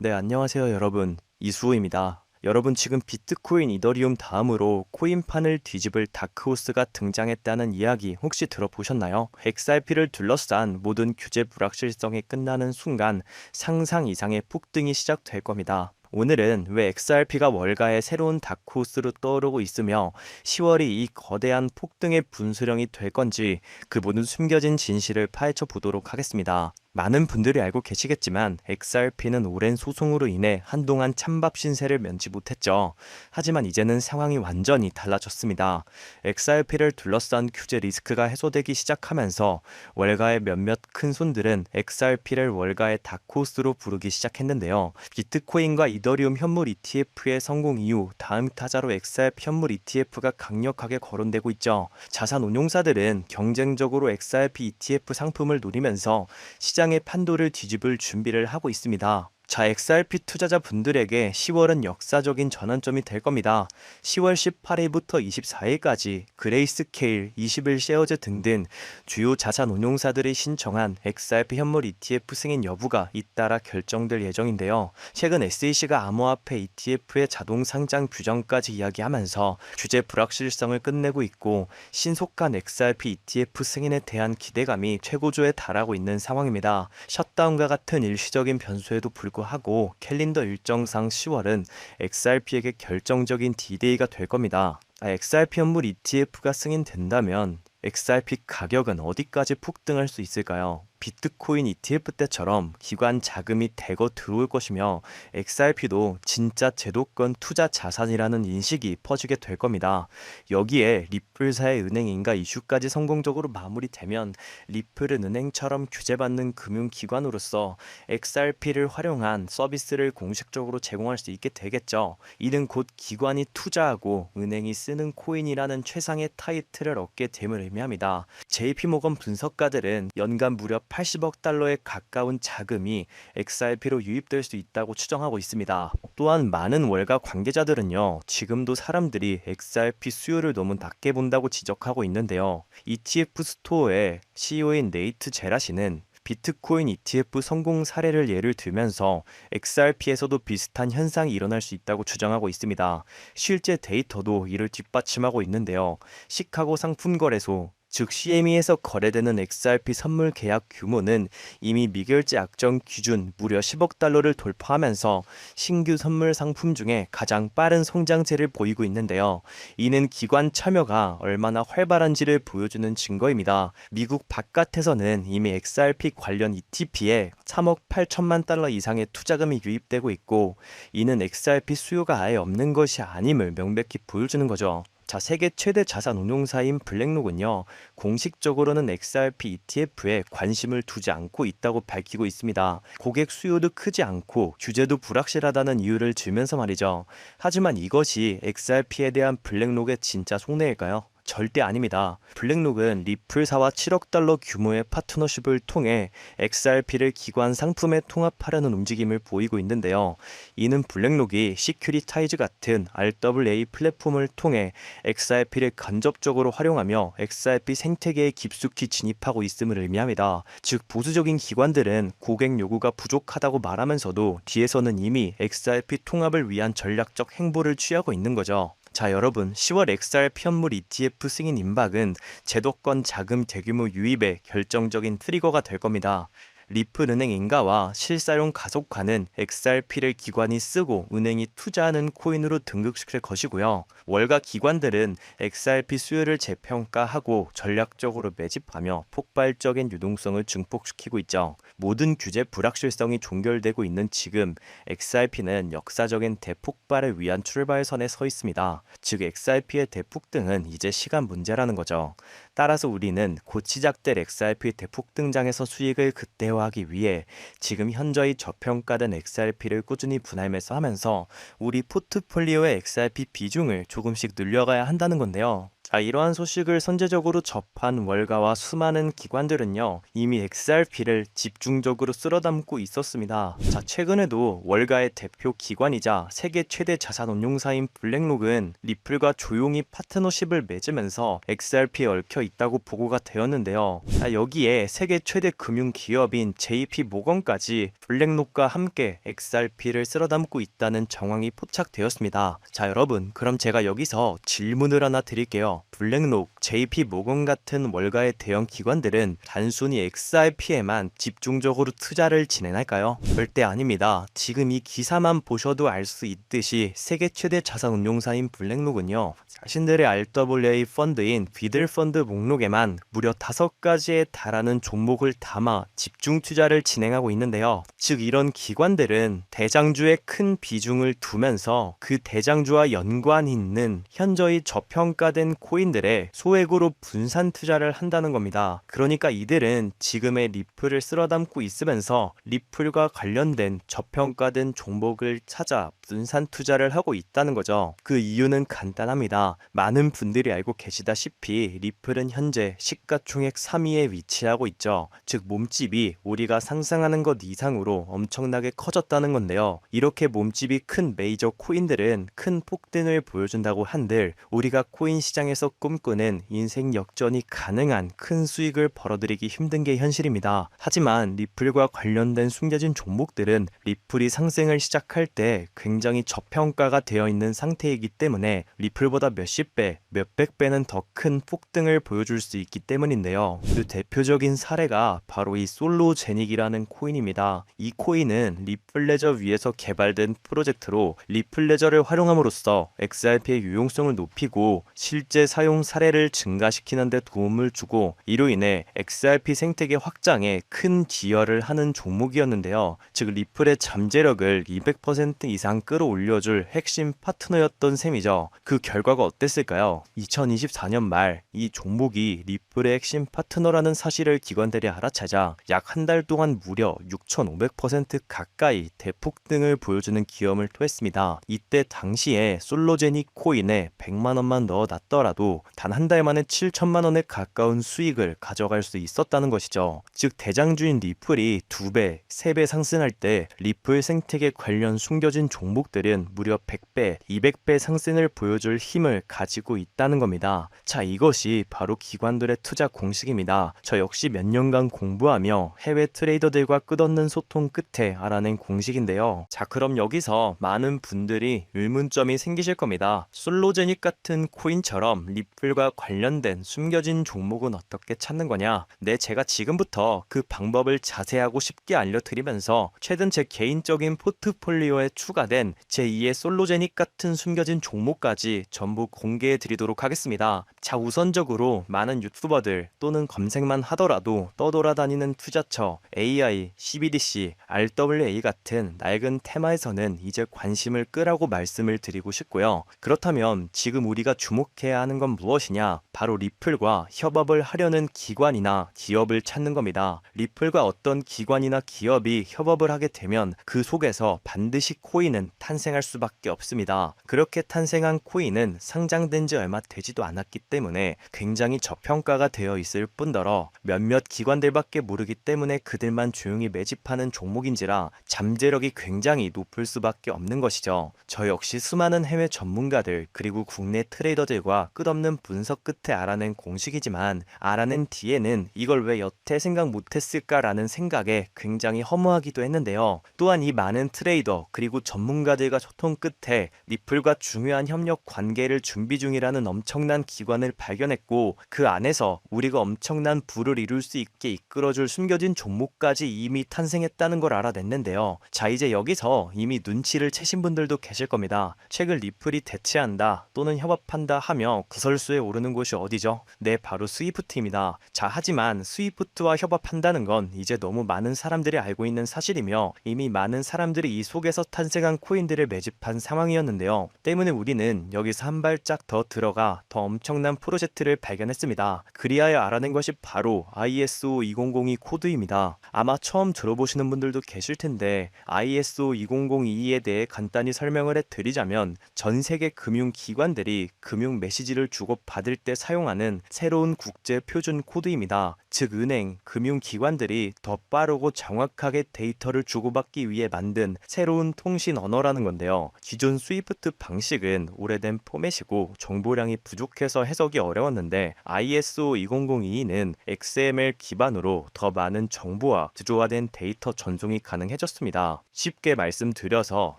네, 안녕하세요, 여러분. 이수호입니다. 여러분, 지금 비트코인, 이더리움 다음으로 코인판을 뒤집을 다크호스가 등장했다는 이야기 혹시 들어보셨나요? XRP를 둘러싼 모든 규제 불확실성이 끝나는 순간 상상 이상의 폭등이 시작될 겁니다. 오늘은 왜 XRP가 월가의 새로운 다크호스로 떠오르고 있으며 10월이 이 거대한 폭등의 분수령이 될 건지 그 모든 숨겨진 진실을 파헤쳐 보도록 하겠습니다. 많은 분들이 알고 계시겠지만 XRP는 오랜 소송으로 인해 한동안 찬밥 신세를 면치 못했죠. 하지만 이제는 상황이 완전히 달라졌습니다. XRP를 둘러싼 규제 리스크가 해소되기 시작하면서 월가의 몇몇 큰 손들은 XRP를 월가의 다크호스로 부르기 시작했는데요. 비트코인과 이더리움 현물 ETF의 성공 이후 다음 타자로 XRP 현물 ETF가 강력하게 거론되고 있죠. 자산 운용사들은 경쟁적으로 XRP ETF 상품을 노리면서 시장의 판도를 뒤집을 준비를 하고 있습니다. 자, XRP 투자자분들에게 10월은 역사적인 전환점이 될 겁니다. 10월 18일부터 24일까지 그레이스케일, 21쉐어즈 등등 주요 자산 운용사들이 신청한 XRP 현물 ETF 승인 여부가 잇따라 결정될 예정인데요. 최근 SEC가 암호화폐 ETF의 자동 상장 규정까지 이야기하면서 규제 불확실성을 끝내고 있고 신속한 XRP ETF 승인에 대한 기대감이 최고조에 달하고 있는 상황입니다. 셧다운과 같은 일시적인 변수에도 불구하고 캘린더 일정상 10월은 XRP에게 결정적인 D-Day가 될 겁니다. XRP 현물 ETF가 승인된다면 XRP 가격은 어디까지 폭등할 수 있을까요? 비트코인 ETF 때처럼 기관 자금이 대거 들어올 것이며 XRP도 진짜 제도권 투자 자산이라는 인식이 퍼지게 될 겁니다. 여기에 리플사의 은행인가 이슈까지 성공적으로 마무리되면 리플은 은행처럼 규제받는 금융기관으로서 XRP를 활용한 서비스를 공식적으로 제공할 수 있게 되겠죠. 이는 곧 기관이 투자하고 은행이 쓰는 코인이라는 최상의 타이틀을 얻게 됨을 의미합니다. JP모건 분석가들은 연간 무려 80억 달러에 가까운 자금이 XRP로 유입될 수 있다고 추정하고 있습니다. 또한 많은 월가 관계자들은요, 지금도 사람들이 XRP 수요를 너무 낮게 본다고 지적하고 있는데요. ETF 스토어의 CEO인 네이트 제라시는 비트코인 ETF 성공 사례를 예를 들면서 XRP에서도 비슷한 현상이 일어날 수 있다고 주장하고 있습니다. 실제 데이터도 이를 뒷받침하고 있는데요. 시카고 상품거래소 즉 CME에서 거래되는 XRP 선물 계약 규모는 이미 미결제 약정 기준 무려 10억 달러를 돌파하면서 신규 선물 상품 중에 가장 빠른 성장세를 보이고 있는데요. 이는 기관 참여가 얼마나 활발한지를 보여주는 증거입니다. 미국 바깥에서는 이미 XRP 관련 ETP에 3억 8천만 달러 이상의 투자금이 유입되고 있고, 이는 XRP 수요가 아예 없는 것이 아님을 명백히 보여주는 거죠. 자, 세계 최대 자산 운용사인 블랙록은요, 공식적으로는 XRP ETF에 관심을 두지 않고 있다고 밝히고 있습니다. 고객 수요도 크지 않고 규제도 불확실하다는 이유를 들면서 말이죠. 하지만 이것이 XRP에 대한 블랙록의 진짜 속내일까요? 절대 아닙니다. 블랙록은 리플사와 7억 달러 규모의 파트너십을 통해 XRP를 기관 상품에 통합하려는 움직임을 보이고 있는데요. 이는 블랙록이 시큐리타이즈 같은 RWA 플랫폼을 통해 XRP를 간접적으로 활용하며 XRP 생태계에 깊숙이 진입하고 있음을 의미합니다. 즉, 보수적인 기관들은 고객 요구가 부족하다고 말하면서도 뒤에서는 이미 XRP 통합을 위한 전략적 행보를 취하고 있는 거죠. 자, 여러분, 10월 XRP 현물 ETF 승인 임박은 제도권 자금 대규모 유입의 결정적인 트리거가 될 겁니다. 리플은행 인가와 실사용 가속화는 XRP를 기관이 쓰고 은행이 투자하는 코인으로 등극시킬 것이고요. 월가 기관들은 XRP 수요를 재평가하고 전략적으로 매집하며 폭발적인 유동성을 증폭시키고 있죠. 모든 규제 불확실성이 종결되고 있는 지금 XRP는 역사적인 대폭발을 위한 출발선에 서 있습니다. 즉, XRP의 대폭등은 이제 시간 문제라는 거죠. 따라서 우리는 곧 시작될 XRP 대폭등장에서 수익을 극대화하기 위해 지금 현저히 저평가된 XRP를 꾸준히 분할매수하면서 우리 포트폴리오의 XRP 비중을 조금씩 늘려가야 한다는 건데요. 자, 이러한 소식을 선제적으로 접한 월가와 수많은 기관들은요, 이미 XRP를 집중적으로 쓸어담고 있었습니다. 자, 최근에도 월가의 대표 기관이자 세계 최대 자산 운용사인 블랙록은 리플과 조용히 파트너십을 맺으면서 XRP에 얽혀 있다고 보고가 되었는데요. 자, 여기에 세계 최대 금융 기업인 JP 모건까지 블랙록과 함께 XRP를 쓸어담고 있다는 정황이 포착되었습니다. 자, 여러분, 그럼 제가 여기서 질문을 하나 드릴게요. 블랙록, JP 모건 같은 월가의 대형 기관들은 단순히 XRP에만 집중적으로 투자를 진행할까요? 절대 아닙니다. 지금 이 기사만 보셔도 알 수 있듯이 세계 최대 자산 운용사인 블랙록은요, 자신들의 RWA 펀드인 비들 펀드 목록에만 무려 5가지에 달하는 종목을 담아 집중 투자를 진행하고 있는데요. 즉 이런 기관들은 대장주에 큰 비중을 두면서 그 대장주와 연관이 있는 현저히 저평가된 코인들에 소액으로 분산 투자를 한다는 겁니다. 그러니까 이들은 지금의 리플을 쓸어담고 있으면서 리플과 관련된 저평가된 종목을 찾아 분산 투자를 하고 있다는 거죠. 그 이유는 간단합니다. 많은 분들이 알고 계시다시피 리플은 현재 시가총액 3위에 위치하고 있죠. 즉 몸집이 우리가 상상하는 것 이상으로 엄청나게 커졌다는 건데요. 이렇게 몸집이 큰 메이저 코인들은 큰 폭등을 보여준다고 한들 우리가 코인 시장에서 꿈꾸는 인생 역전이 가능한 큰 수익을 벌어들이기 힘든 게 현실입니다. 하지만 리플과 관련된 숨겨진 종목들은 리플이 상승을 시작할 때 굉장히 저평가가 되어 있는 상태이기 때문에 리플보다 몇십 배, 몇백 배는 더 큰 폭등을 보여줄 수 있기 때문인데요. 그 대표적인 사례가 바로 이 솔로제닉이라는 코인입니다. 이 코인은 리플레저 위에서 개발된 프로젝트로 리플레저를 활용함으로써 XRP의 유용성을 높이고 실제 사용 사례를 증가시키는 데 도움을 주고 이로 인해 XRP 생태계 확장에 큰 기여를 하는 종목이었는데요. 즉 리플의 잠재력을 200% 이상 끌어올려줄 핵심 파트너였던 셈이죠. 그 결과가 어땠을까요? 2024년 말 이 종목이 리플의 핵심 파트너라는 사실을 기관들이 알아차자 약 한 달 동안 무려 6,500% 가까이 대폭등을 보여주는 기염을 토했습니다. 이때 당시에 솔로제닉 코인에 100만 원만 넣어놨더라도 단 한 달 만에 7천만 원에 가까운 수익을 가져갈 수 있었다는 것이죠. 즉 대장주인 리플이 2배, 3배 상승할 때 리플 생태계 관련 숨겨진 종목들은 무려 100배, 200배 상승을 보여줄 힘을 가지고 있다는 겁니다. 자, 이것이 바로 기관들의 투자 공식입니다. 저 역시 몇 년간 공부하며 해외 트레이더들과 끝없는 소통 끝에 알아낸 공식인데요. 자, 그럼 여기서 많은 분들이 의문점이 생기실 겁니다. 솔로제닉 같은 코인처럼 리플과 관련된 숨겨진 종목은 어떻게 찾는 거냐? 네, 제가 지금부터 그 방법을 자세하고 쉽게 알려드리면서 최근 제 개인적인 포트폴리오에 추가된 제2의 솔로제닉 같은 숨겨진 종목까지 전부 공개해 드리도록 하겠습니다. 자, 우선적으로 많은 유튜버들 또는 검색만 하더라도 떠돌아다니는 투자처, AI, CBDC, RWA 같은 낡은 테마에서는 이제 관심을 끄라고 말씀을 드리고 싶고요. 그렇다면 지금 우리가 주목해야 하는 건 무엇이냐? 바로 리플과 협업을 하려는 기관이나 기업을 찾는 겁니다. 리플과 어떤 기관이나 기업이 협업을 하게 되면 그 속에서 반드시 코인은 탄생할 수밖에 없습니다. 그렇게 탄생한 코인은 상장된 지 얼마 되지도 않았기 때문에 굉장히 저평가가 되어 있을 뿐더러 몇몇 기관들밖에 모르기 때문에 그들만 조용히 매집하는 종목인지라 잠재력이 굉장히 높을 수밖에 없는 것이죠. 저 역시 수많은 해외 전문가들 그리고 국내 트레이더들과 끝없는 분석 끝에 알아낸 공식이지만 알아낸 뒤에는 이걸 왜 여태 생각 못했을까라는 생각에 굉장히 허무하기도 했는데요. 또한 이 많은 트레이더 그리고 전문가들과 소통 끝에 리플과 중요한 협력 관계를 준비 중이라는 엄청난 기관을 발견했고 그 안에서 우리가 엄청난 부를 이룰 수 있게 이끌어줄 숨겨진 종목까지 이미 탄생했다는 걸 알아냈는데요. 자, 이제 여기서 이미 눈치를 채신 분들도 계실 겁니다. 최근 리플이 대체한다 또는 협업한다 하며 구설수에 오르는 곳이 어디죠? 네, 바로 스위프트입니다. 자, 하지만 스위프트와 협업한다는 건 이제 너무 많은 사람들이 알고 있는 사실이며 이미 많은 사람들이 이 속에서 탄생한 코인들을 매집한 상황이었는데요. 때문에 우리는 여기서 한 발짝 더 들어가 더 엄청난 프로젝트를 발견했습니다. 그리하여 알아낸 것이 바로 ISO 2002 코드입니다. 아마 처음 들어보시는 분들도 계실 텐데 ISO 2002에 대해 간단히 설명을 해드리자면 전 세계 금융기관들이 금융 메시지 메시지를 주고받을 때 사용하는 새로운 국제 표준 코드입니다. 즉 은행, 금융기관들이 더 빠르고 정확하게 데이터를 주고받기 위해 만든 새로운 통신 언어라는 건데요. 기존 스위프트 방식은 오래된 포맷이고 정보량이 부족해서 해석이 어려웠는데 ISO 20022는 XML 기반으로 더 많은 정보와 구조화된 데이터 전송이 가능해졌습니다. 쉽게 말씀드려서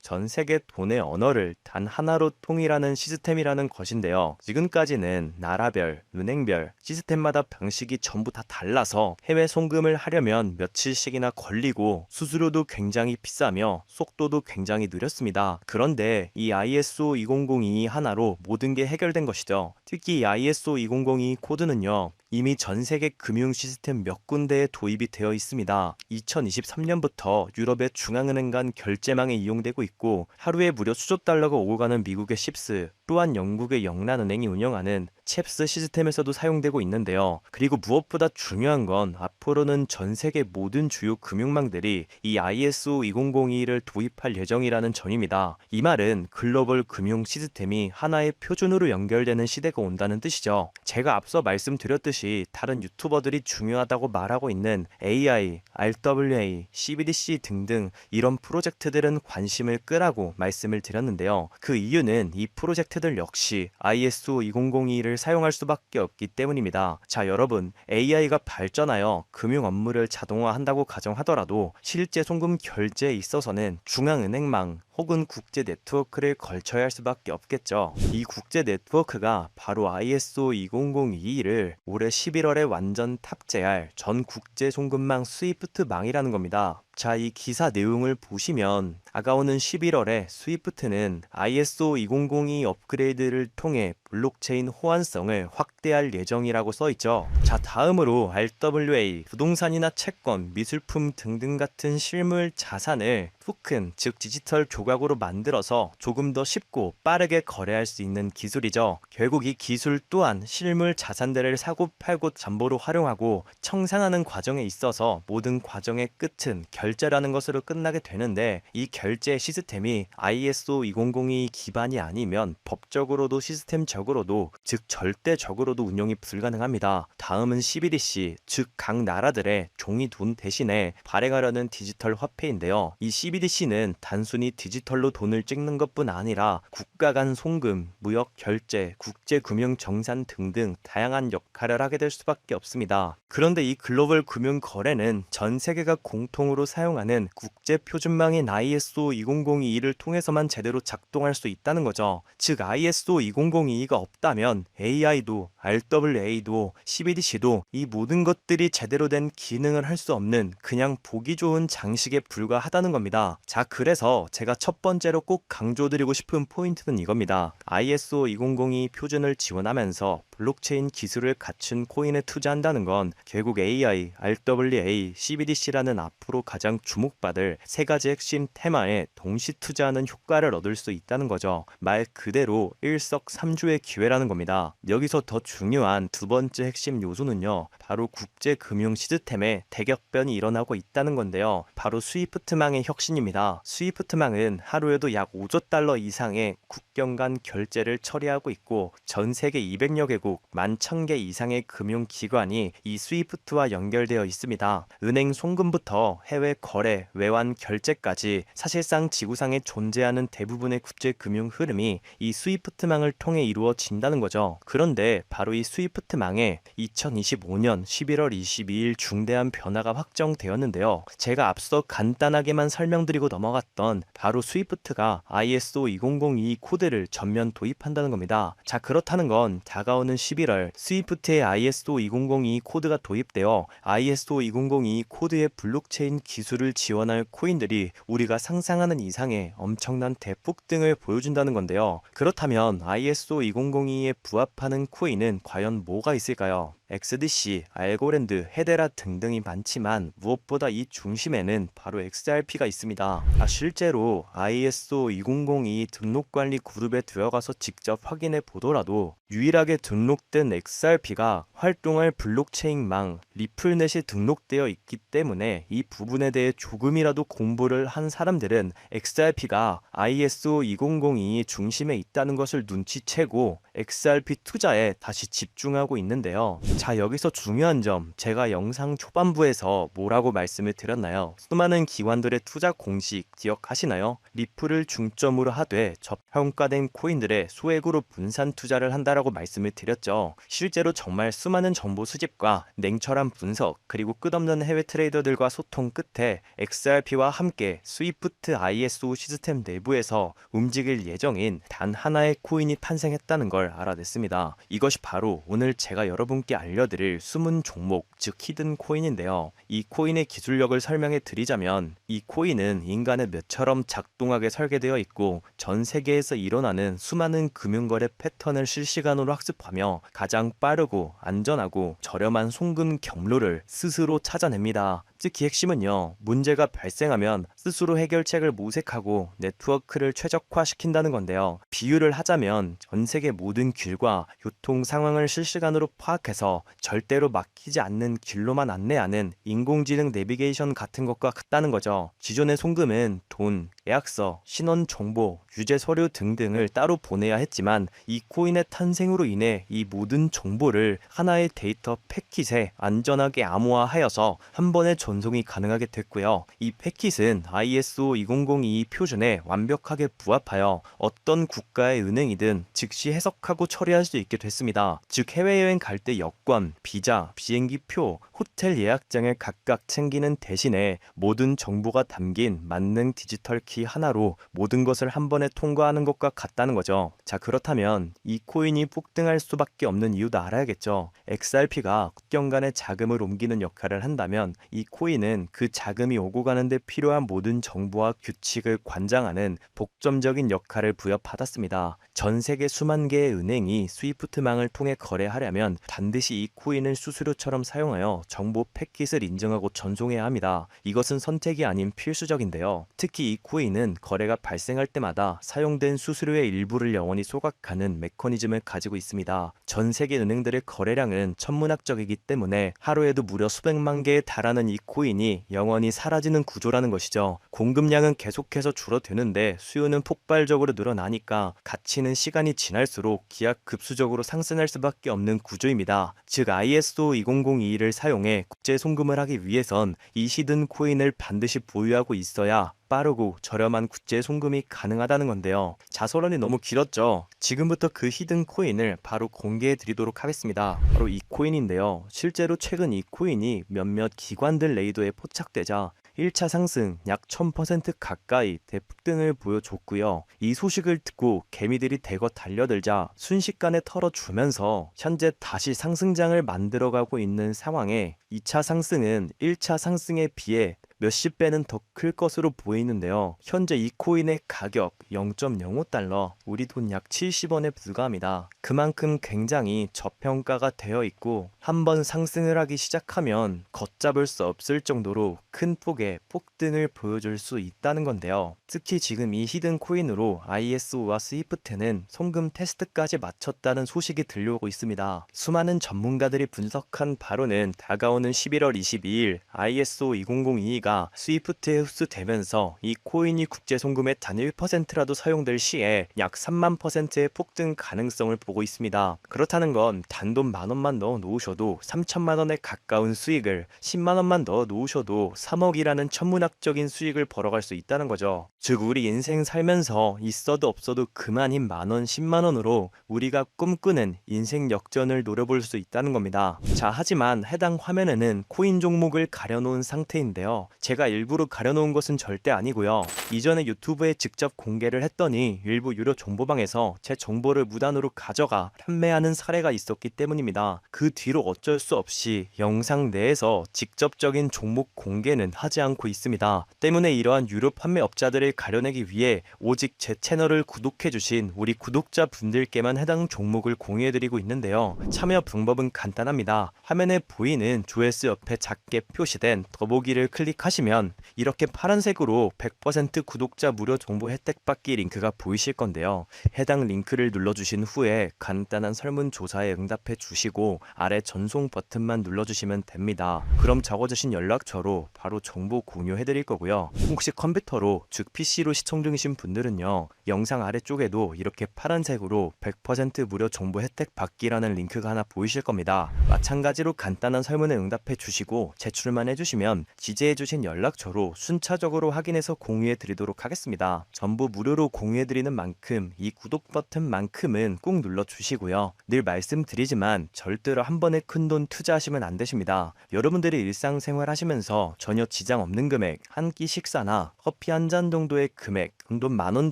전 세계 돈의 언어를 단 하나로 통일하는 시스템이라는 것인데요. 지금까지는 나라별, 은행별, 시스템마다 방식이 전부 다 달라서 해외 송금을 하려면 며칠씩이나 걸리고 수수료도 굉장히 비싸며 속도도 굉장히 느렸습니다. 그런데 이 ISO 2002 하나로 모든 게 해결된 것이죠. 특히 이 ISO 2002 코드는요. 이미 전 세계 금융 시스템 몇 군데에 도입이 되어 있습니다. 2023년부터 유럽의 중앙은행 간 결제망에 이용되고 있고 하루에 무려 수조 달러가 오고 가는 미국의 칩스, 또한 영국의 영란은행이 운영하는 챕스 시스템에서도 사용되고 있는데요. 그리고 무엇보다 중요한 건 앞으로는 전 세계 모든 주요 금융망들이 이 ISO 2002를 도입할 예정이라는 점입니다. 이 말은 글로벌 금융 시스템이 하나의 표준으로 연결되는 시대가 온다는 뜻이죠. 제가 앞서 말씀드렸듯이 다른 유튜버들이 중요하다고 말하고 있는 AI, RWA, CBDC 등등 이런 프로젝트들은 관심을 끄라고 말씀을 드렸는데요. 그 이유는 이 프로젝트들 역시 ISO 2002를 사용할 수밖에 없기 때문입니다. 자, 여러분, AI가 발전하여 금융 업무를 자동화한다고 가정하더라도 실제 송금 결제에 있어서는 중앙은행망 혹은 국제 네트워크를 걸쳐야 할 수밖에 없겠죠. 이 국제 네트워크가 바로 ISO 2002를 올해 11월에 완전 탑재할 전 국제 송금망 스위프트망이라는 겁니다. 자, 이 기사 내용을 보시면 다가오는 11월에 스위프트는 ISO 2002 업그레이드를 통해 블록체인 호환성을 확대할 예정이라고 써있죠. 자, 다음으로 RWA, 부동산이나 채권, 미술품 등등 같은 실물 자산을 토큰, 즉 디지털 조각으로 만들어서 조금 더 쉽고 빠르게 거래할 수 있는 기술이죠. 결국 이 기술 또한 실물 자산들을 사고 팔고 잠보로 활용하고 청산하는 과정에 있어서 모든 과정의 끝은 결제라는 것으로 끝나게 되는데 이 결제 시스템이 ISO 2002 기반이 아니면 법적으로도 시스템적으로도 즉 절대적으로도 운영이 불가능합니다. 다음은 CBDC, 즉 각 나라들의 종이 돈 대신에 발행하려는 디지털 화폐인데요. 이 CBDC는 단순히 디지털로 돈을 찍는 것뿐 아니라 국가 간 송금, 무역 결제, 국제 금융 정산 등등 다양한 역할을 하게 될 수밖에 없습니다. 그런데 이 글로벌 금융 거래는 전 세계가 공통으로 사용하는 국제 표준망인 ISO 2002를 통해서만 제대로 작동할 수 있다는 거죠. 즉 ISO 2002가 없다면 AI도 RWA도 CBDC도 이 모든 것들이 제대로 된 기능을 할 수 없는 그냥 보기 좋은 장식에 불과하다는 겁니다. 자, 그래서 제가 첫 번째로 꼭 강조드리고 싶은 포인트는 이겁니다. ISO 2002 표준을 지원하면서 블록체인 기술을 갖춘 코인에 투자한다는 건 결국 AI, RWA, CBDC라는 앞으로 가장 주목받을 세 가지 핵심 테마에 동시 투자하는 효과를 얻을 수 있다는 거죠. 말 그대로 일석삼조의 기회라는 겁니다. 여기서 더 중요한 두 번째 핵심 요소는요. 바로 국제 금융 시스템에 대격변이 일어나고 있다는 건데요. 바로 스위프트망의 혁신입니다. 스위프트망은 하루에도 약 5조 달러 이상의 국경 간 결제를 처리하고 있고 전 세계 200여 개국 11,000개 이상의 금융기관이 이 스위프트와 연결되어 있습니다. 은행 송금부터 해외 거래, 외환 결제까지 사실상 지구상에 존재하는 대부분의 국제 금융 흐름이 이 스위프트망을 통해 이루어진다는 거죠. 그런데 바로 이 스위프트망에 2025년 11월 22일 중대한 변화가 확정되었는데요. 제가 앞서 간단하게만 설명드리고 넘어갔던 바로 스위프트가 ISO 2002 코드를 전면 도입한다는 겁니다. 자, 그렇다는 건 다가오는 11월 스위프트의 ISO 2002 코드가 도입되어 ISO 2002 코드의 블록체인 기술을 지원할 코인들이 우리가 상상하는 이상의 엄청난 대폭등을 보여준다는 건데요. 그렇다면 ISO 2002에 부합하는 코인은 과연 뭐가 있을까요? XDC, 알고랜드, 헤데라 등등이 많지만 무엇보다 이 중심에는 바로 XRP가 있습니다. 실제로 ISO 2002 등록관리 그룹에 들어가서 직접 확인해 보더라도 유일하게 등록된 XRP가 활동할 블록체인망 리플넷이 등록되어 있기 때문에 이 부분에 대해 조금이라도 공부를 한 사람들은 XRP가 ISO 2002 중심에 있다는 것을 눈치채고 XRP 투자에 다시 집중하고 있는데요. 자, 여기서 중요한 점, 제가 영상 초반부에서 뭐라고 말씀을 드렸나요? 수많은 기관들의 투자 공식 기억하시나요? 리플을 중점으로 하되 저평가된 코인들의 소액으로 분산 투자를 한다라고 말씀을 드렸죠. 실제로 정말 수많은 정보 수집과 냉철한 분석, 그리고 끝없는 해외 트레이더들과 소통 끝에 XRP와 함께 스위프트 ISO 시스템 내부에서 움직일 예정인 단 하나의 코인이 탄생했다는 걸 알아냈습니다. 이것이 바로 오늘 제가 여러분께 알려드릴 숨은 종목, 즉 히든 코인인데요. 이 코인의 기술력을 설명해 드리자면 이 코인은 인간의 뇌처럼 작동하게 설계되어 있고 전 세계에서 일어나는 수많은 금융거래 패턴을 실시간으로 학습하며 가장 빠르고 안전하고 저렴한 송금 경로를 스스로 찾아냅니다. 특히 핵심은요, 문제가 발생하면 스스로 해결책을 모색하고 네트워크를 최적화시킨다는 건데요. 비유를 하자면 전 세계 모든 길과 교통 상황을 실시간으로 파악해서 절대로 막히지 않는 길로만 안내하는 인공지능 내비게이션 같은 것과 같다는 거죠. 기존의 송금은 돈, 계약서, 신원 정보, 유죄 서류 등등을 따로 보내야 했지만 이 코인의 탄생으로 인해 이 모든 정보를 하나의 데이터 패킷에 안전하게 암호화하여서 한 번에 전송이 가능하게 됐고요. 이 패킷은 ISO 2002 표준에 완벽하게 부합하여 어떤 국가의 은행이든 즉시 해석하고 처리할 수 있게 됐습니다. 즉 해외여행 갈 때 여권, 비자, 비행기표, 호텔 예약장을 각각 챙기는 대신에 모든 정보가 담긴 만능 디지털 키 하나로 모든 것을 한 번에 통과하는 것과 같다는 거죠. 자, 그렇다면 이 코인이 폭등할 수밖에 없는 이유도 알아야겠죠. XRP가 국경 간의 자금을 옮기는 역할을 한다면 이 코인은 그 자금이 오고 가는데 필요한 모든 정보와 규칙을 관장하는 복점적인 역할을 부여받았습니다. 전 세계 수만 개의 은행이 스위프트망을 통해 거래하려면 반드시 이 코인을 수수료처럼 사용하여 정보 패킷을 인증하고 전송해야 합니다. 이것은 선택이 아닌 필수적인데요. 특히 이 코인은 거래가 발생할 때마다 사용된 수수료의 일부를 영원히 소각하는 메커니즘을 가지고 있습니다. 전 세계 은행들의 거래량은 천문학적이기 때문에 하루에도 무려 수백만 개에 달하는 이 코인이 영원히 사라지는 구조라는 것이죠. 공급량은 계속해서 줄어드는데 수요는 폭발적으로 늘어나니까 가치는 시간이 지날수록 기하급수적으로 상승할 수밖에 없는 구조입니다. 즉 ISO 2002를 사용해 국제 송금을 하기 위해선 이 히든 코인을 반드시 보유하고 있어야 빠르고 저렴한 국제 송금이 가능하다는 건데요. 자서론이 너무 길었죠. 지금부터 그 히든 코인을 바로 공개해 드리도록 하겠습니다. 바로 이 코인인데요. 실제로 최근 이 코인이 몇몇 기관들 레이더에 포착되자 1차 상승 약 1000% 가까이 대폭등을 보여줬고요. 이 소식을 듣고 개미들이 대거 달려들자 순식간에 털어주면서 현재 다시 상승장을 만들어가고 있는 상황에 2차 상승은 1차 상승에 비해 몇십 배는 더 클 것으로 보이는데요. 현재 이 코인의 가격 0.05달러, 우리 돈 약 70원에 불과합니다. 그만큼 굉장히 저평가가 되어 있고 한 번 상승을 하기 시작하면 걷잡을 수 없을 정도로 큰 폭의 폭등을 보여줄 수 있다는 건데요. 특히 지금 이 히든 코인으로 ISO와 스위프트는 송금 테스트까지 마쳤다는 소식이 들려오고 있습니다. 수많은 전문가들이 분석한 바로는 다가오는 11월 22일 ISO 2002가 스위프트에 흡수되면서 이 코인이 국제 송금의 단 1%라도 사용될 시에 약 3만%의 폭등 가능성을 보고 있습니다. 그렇다는 건 단돈 10,000원만 넣어 놓으셔도 3천만 원에 가까운 수익을, 10만 원만 넣어 놓으셔도 3억이라는 천문학적인 수익을 벌어갈 수 있다는 거죠. 즉 우리 인생 살면서 있어도 없어도 그만인 만원, 10만 원으로 우리가 꿈꾸는 인생 역전을 노려볼 수 있다는 겁니다. 자, 하지만 해당 화면에는 코인 종목을 가려놓은 상태인데요. 제가 일부러 가려놓은 것은 절대 아니고요. 이전에 유튜브에 직접 공개를 했더니 일부 유료 정보방에서 제 정보를 무단으로 가져가 판매하는 사례가 있었기 때문입니다. 그 뒤로 어쩔 수 없이 영상 내에서 직접적인 종목 공개는 하지 않고 있습니다. 때문에 이러한 유료 판매업자들을 가려내기 위해 오직 제 채널을 구독해주신 우리 구독자분들께만 해당 종목을 공유해드리고 있는데요. 참여 방법은 간단합니다. 화면에 보이는 조회수 옆에 작게 표시된 더보기를 클릭하시면 하시면 이렇게 파란색으로 100% 구독자 무료 정보 혜택 받기 링크가 보이실 건데요. 해당 링크를 눌러주신 후에 간단한 설문조사에 응답해 주시고 아래 전송 버튼만 눌러주시면 됩니다. 그럼 적어주신 연락처로 바로 정보 공유해 드릴 거고요. 혹시 컴퓨터로 즉 PC로 시청 중이신 분들은요, 영상 아래쪽에도 이렇게 파란색으로 100% 무료 정보 혜택 받기라는 링크가 하나 보이실 겁니다. 마찬가지로 간단한 설문에 응답해 주시고 제출만 해주시면 지지해 주신 연락처로 순차적으로 확인해서 공유해 드리도록 하겠습니다. 전부 무료로 공유해 드리는 만큼 이 구독 버튼만큼은 꼭 눌러 주시고요. 늘 말씀드리지만 절대로 한 번에 큰돈 투자하시면 안 되십니다. 여러분들이 일상생활 하시면서 전혀 지장 없는 금액, 한 끼 식사나 커피 한 잔 정도의 금액, 돈 10,000원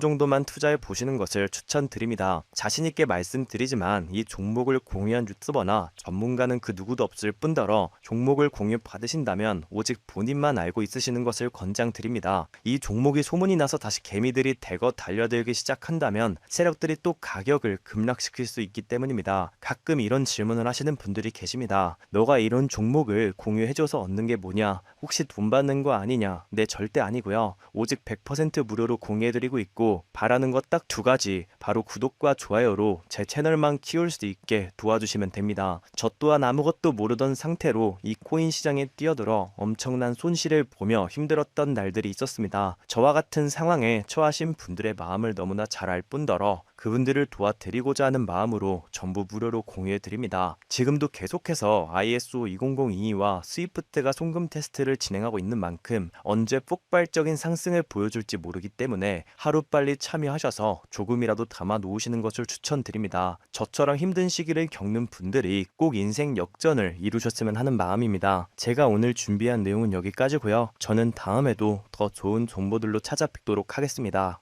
정도만 투자해 보시는 것을 추천드립니다. 자신있게 말씀드리지만 이 종목을 공유한 유튜버나 전문가는 그 누구도 없을 뿐더러 종목을 공유 받으신다면 오직 본인만 알고 있으시는 것을 권장드립니다. 이 종목이 소문이 나서 다시 개미들이 대거 달려들기 시작한다면 세력들이 또 가격을 급락시킬 수 있기 때문입니다. 가끔 이런 질문을 하시는 분들이 계십니다. 너가 이런 종목을 공유해줘서 얻는 게 뭐냐? 혹시 돈 받는 거 아니냐? 네, 절대 아니고요. 오직 100% 무료로 공유해드리고 있고 바라는 것 딱 두 가지, 바로 구독과 좋아요로 제 채널만 키울 수 있게 도와주시면 됩니다. 저 또한 아무것도 모르던 상태로 이 코인 시장에 뛰어들어 엄청난 손실을 보며 힘들었던 날들이 있었습니다. 저와 같은 상황에 처하신 분들의 마음을 너무나 잘 알 뿐더러 그분들을 도와드리고자 하는 마음으로 전부 무료로 공유해드립니다. 지금도 계속해서 ISO 20022와 스위프트가 송금 테스트를 진행하고 있는 만큼 언제 폭발적인 상승을 보여줄지 모르기 때문에 하루빨리 참여하셔서 조금이라도 담아 놓으시는 것을 추천드립니다. 저처럼 힘든 시기를 겪는 분들이 꼭 인생 역전을 이루셨으면 하는 마음입니다. 제가 오늘 준비한 내용은 여기까지고요. 저는 다음에도 더 좋은 정보들로 찾아뵙도록 하겠습니다.